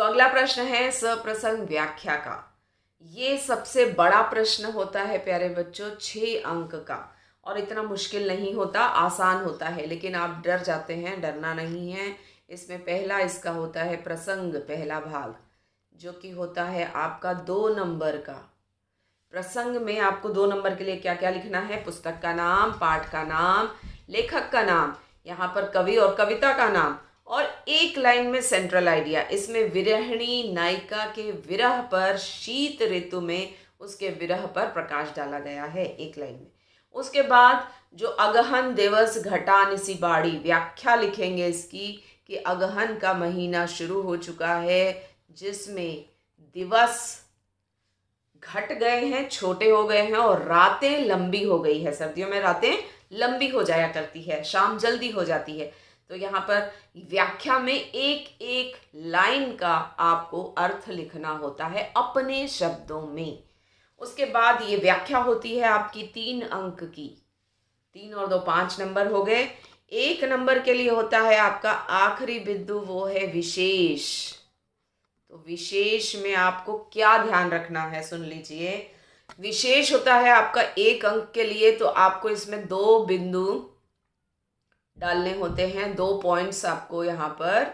अगला प्रश्न है सप्रसंग व्याख्या का। ये सबसे बड़ा प्रश्न होता है प्यारे बच्चों, 6 अंक का, और इतना मुश्किल नहीं होता, आसान होता है, लेकिन आप डर जाते हैं, डरना नहीं है। इसमें पहला इसका होता है प्रसंग, पहला भाग, जो कि होता है आपका 2 नंबर का। प्रसंग में आपको 2 नंबर के लिए क्या क्या लिखना है? पुस्तक का नाम, पाठ का नाम, लेखक का नाम, यहाँ पर कवि और कविता का नाम, और एक लाइन में सेंट्रल आइडिया। इसमें विरहिणी नायिका के विरह पर, शीत ऋतु में उसके विरह पर प्रकाश डाला गया है, एक लाइन में। उसके बाद जो अगहन दिवस घटा निसी बाड़ी, व्याख्या लिखेंगे इसकी कि अगहन का महीना शुरू हो चुका है, जिसमें दिवस घट गए हैं, छोटे हो गए हैं, और रातें लंबी हो गई है। सर्दियों में रातें लंबी हो जाया करती है, शाम जल्दी हो जाती है। तो यहाँ पर व्याख्या में एक एक लाइन का आपको अर्थ लिखना होता है अपने शब्दों में। उसके बाद ये व्याख्या होती है आपकी 3 अंक की। 3 और 2 5 नंबर हो गए। 1 नंबर के लिए होता है आपका आखिरी बिंदु, वो है विशेष। तो विशेष में आपको क्या ध्यान रखना है, सुन लीजिए। विशेष होता है आपका 1 अंक के लिए, तो आपको इसमें 2 बिंदु डालने होते हैं, 2 पॉइंट्स आपको यहाँ पर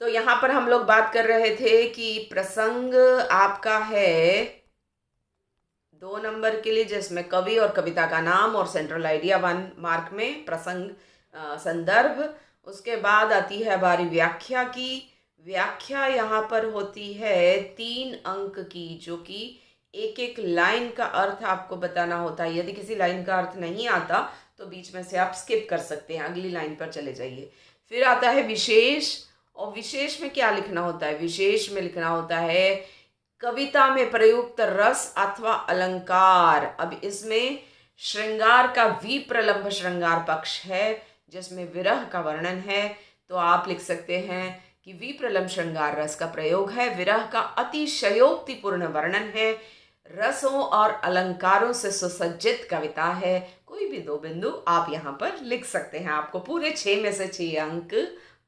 तो यहाँ पर हम लोग बात कर रहे थे कि प्रसंग आपका है 2 नंबर के लिए, जिसमें कवि और कविता का नाम और सेंट्रल आइडिया 1 मार्क में, प्रसंग संदर्भ। उसके बाद आती है बारी व्याख्या की। व्याख्या यहाँ पर होती है 3 अंक की, जो कि एक एक लाइन का अर्थ आपको बताना होता है। यदि किसी लाइन का अर्थ नहीं आता तो बीच में से आप स्किप कर सकते हैं, अगली लाइन पर चले जाइए। फिर आता है विशेष, और विशेष में क्या लिखना होता है? विशेष में लिखना होता है कविता में प्रयुक्त रस अथवा अलंकार। अब इसमें श्रृंगार का विप्रलंभ श्रृंगार पक्ष है, जिसमें विरह का वर्णन है। तो आप लिख सकते हैं कि विप्रलंभ श्रृंगार रस का प्रयोग है, विरह का अतिशयोक्तिपूर्ण वर्णन है, रसों और अलंकारों से सुसज्जित कविता है। कोई भी 2 बिंदु आप यहाँ पर लिख सकते हैं, आपको पूरे 6 में से 6 अंक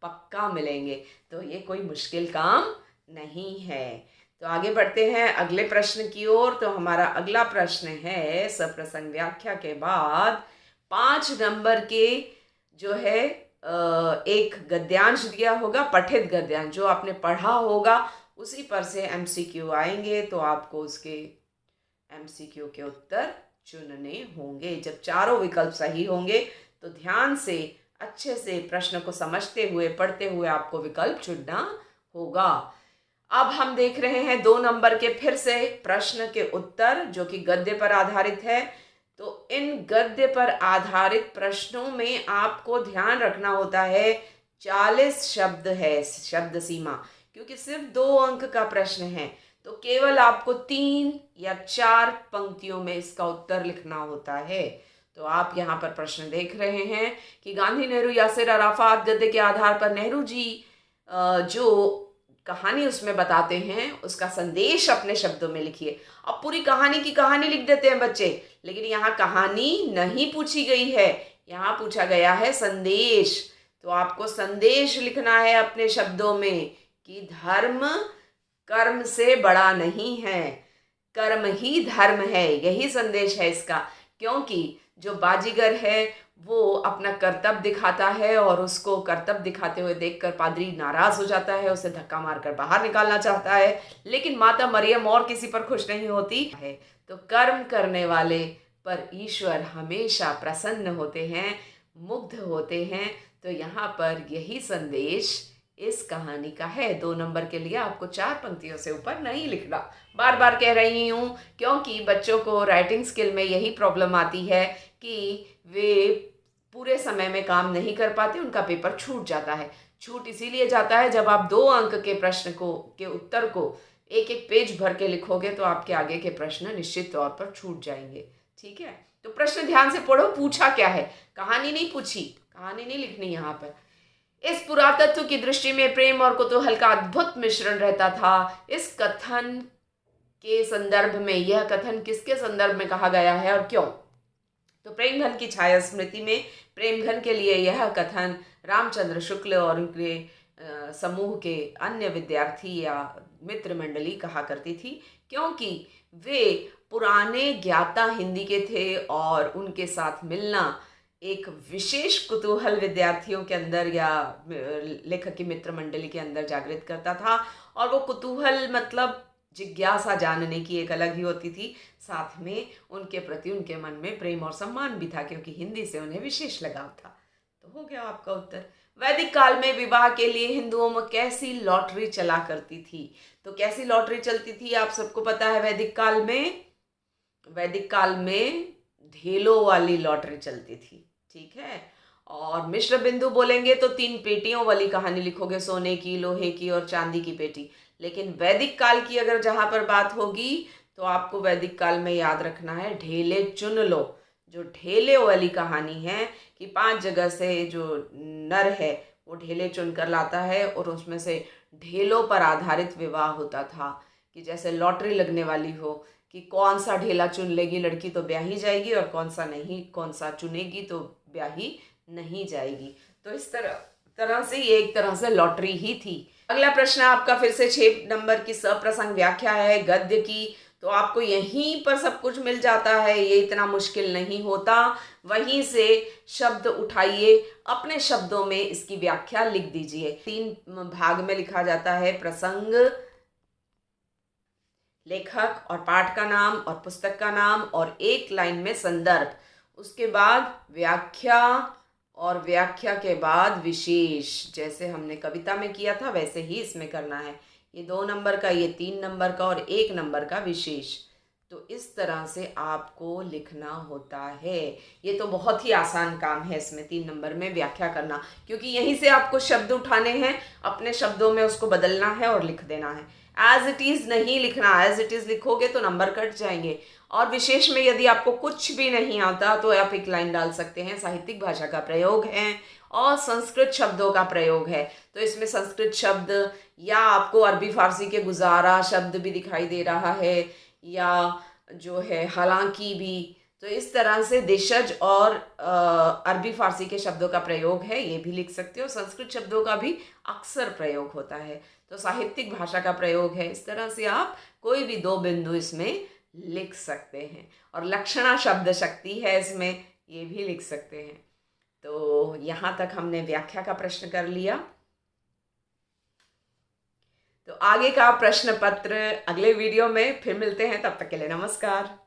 पक्का मिलेंगे। तो ये कोई मुश्किल काम नहीं है। तो आगे बढ़ते हैं अगले प्रश्न की ओर। तो हमारा अगला प्रश्न है सप्रसंग व्याख्या के बाद 5 नंबर के जो है एक गद्यांश दिया होगा, पठित गद्यांश, जो आपने पढ़ा होगा उसी पर से MCQ आएंगे। तो आपको उसके MCQ के उत्तर चुनने होंगे। जब चारों विकल्प सही होंगे तो ध्यान से, अच्छे से प्रश्न को समझते हुए, पढ़ते हुए आपको विकल्प चुनना होगा। अब हम देख रहे हैं 2 नंबर के फिर से प्रश्न के उत्तर, जो कि गद्य पर आधारित है। तो इन गद्य पर आधारित प्रश्नों में आपको ध्यान रखना होता है 40 शब्द है शब्द सीमा, क्योंकि सिर्फ 2 अंक का प्रश्न है। तो केवल आपको 3 या 4 पंक्तियों में इसका उत्तर लिखना होता है। तो आप यहाँ पर प्रश्न देख रहे हैं कि गांधी, नेहरू, यासिर अराफात गद्य के आधार पर नेहरू जी जो कहानी उसमें बताते हैं उसका संदेश अपने शब्दों में लिखिए। अब पूरी कहानी की कहानी लिख देते हैं बच्चे, लेकिन यहाँ कहानी नहीं पूछी गई है, यहाँ पूछा गया है संदेश। तो आपको संदेश लिखना है अपने शब्दों में कि धर्म कर्म से बड़ा नहीं है, कर्म ही धर्म है, यही संदेश है इसका। क्योंकि जो बाजीगर है वो अपना कर्तव्य दिखाता है, और उसको कर्तव्य दिखाते हुए देखकर पादरी नाराज हो जाता है, उसे धक्का मारकर बाहर निकालना चाहता है, लेकिन माता मरियम और किसी पर खुश नहीं होती है। तो कर्म करने वाले पर ईश्वर हमेशा प्रसन्न होते हैं, मुग्ध होते हैं। तो यहाँ पर यही संदेश इस कहानी का है। 2 नंबर के लिए आपको 4 पंक्तियों से ऊपर नहीं लिखना। बार बार कह रही हूँ, क्योंकि बच्चों को राइटिंग स्किल में यही प्रॉब्लम आती है कि वे पूरे समय में काम नहीं कर पाते, उनका पेपर छूट जाता है। छूट इसीलिए जाता है, जब आप 2 अंक के प्रश्न को के उत्तर को एक एक पेज भर के लिखोगे तो आपके आगे के प्रश्न निश्चित तौर पर छूट जाएंगे। ठीक है, तो प्रश्न ध्यान से पढ़ो, पूछा क्या है, कहानी नहीं पूछी, कहानी नहीं लिखनी यहाँ पर। इस पुरातत्व की दृष्टि में प्रेम और कुतूहल का अद्भुत मिश्रण रहता था। इस कथन के संदर्भ में, यह कथन किसके संदर्भ में कहा गया है और क्यों? तो प्रेमघन की छाया स्मृति में प्रेमघन के लिए यह कथन रामचंद्र शुक्ल और उनके समूह के अन्य विद्यार्थी या मित्र मंडली कहा करती थी, क्योंकि वे पुराने ज्ञाता हिंदी के थे और उनके साथ मिलना एक विशेष कुतूहल विद्यार्थियों के अंदर या लेखक की मित्र मंडली के अंदर जागृत करता था। और वो कुतूहल मतलब जिज्ञासा जानने की एक अलग ही होती थी, साथ में उनके प्रति उनके मन में प्रेम और सम्मान भी था, क्योंकि हिंदी से उन्हें विशेष लगाव था। तो हो गया आपका उत्तर। वैदिक काल में विवाह के लिए हिंदुओं में कैसी लॉटरी चला करती थी? तो कैसी लॉटरी चलती थी आप सबको पता है। वैदिक काल में ढेलों वाली लॉटरी चलती थी, ठीक है। और मिश्र बिंदु बोलेंगे तो 3 पेटियों वाली कहानी लिखोगे, सोने की, लोहे की और चांदी की पेटी। लेकिन वैदिक काल की अगर जहाँ पर बात होगी तो आपको वैदिक काल में याद रखना है ढेले चुन लो। जो ढेले वाली कहानी है कि 5 जगह से जो नर है वो ढेले चुन कर लाता है और उसमें से ढेलों पर आधारित विवाह होता था, कि जैसे लॉटरी लगने वाली हो कि कौन सा ढेला चुन लेगी लड़की तो ब्याही जाएगी और कौन सा नहीं, कौन सा चुनेगी तो ब्याही नहीं जाएगी। तो इस तरह से ये एक तरह से लॉटरी ही थी। अगला प्रश्न आपका फिर से 6 नंबर की सप्रसंग व्याख्या है गद्य की। तो आपको यहीं पर सब कुछ मिल जाता है, ये इतना मुश्किल नहीं होता। वहीं से शब्द उठाइए, अपने शब्दों में इसकी व्याख्या लिख दीजिए। 3 भाग में लिखा जाता है, प्रसंग, लेखक और पाठ का नाम और पुस्तक का नाम और 1 लाइन में संदर्भ, उसके बाद व्याख्या और व्याख्या के बाद विशेष। जैसे हमने कविता में किया था वैसे ही इसमें करना है। ये 2 नंबर का, ये 3 नंबर का और 1 नंबर का विशेष। तो इस तरह से आपको लिखना होता है। ये तो बहुत ही आसान काम है इसमें 3 नंबर में व्याख्या करना, क्योंकि यहीं से आपको शब्द उठाने हैं, अपने शब्दों में उसको बदलना है और लिख देना है। एज इट इज़ नहीं लिखना, एज इट इज़ लिखोगे तो नंबर कट जाएंगे। और विशेष में यदि आपको कुछ भी नहीं आता तो आप 1 लाइन डाल सकते हैं। साहित्यिक भाषा का प्रयोग है और संस्कृत शब्दों का प्रयोग है, तो इसमें संस्कृत शब्द या आपको अरबी फारसी के गुजारा शब्द भी दिखाई दे रहा है, या जो है हालांकि भी। तो इस तरह से देशज और अरबी फारसी के शब्दों का प्रयोग है, ये भी लिख सकते हो। संस्कृत शब्दों का भी अक्सर प्रयोग होता है, तो साहित्यिक भाषा का प्रयोग है। इस तरह से आप कोई भी 2 बिंदु इसमें लिख सकते हैं। और लक्षणा शब्द शक्ति है इसमें, ये भी लिख सकते हैं। तो यहाँ तक हमने व्याख्या का प्रश्न कर लिया। तो आगे का प्रश्न पत्र अगले वीडियो में फिर मिलते हैं, तब तक के लिए नमस्कार।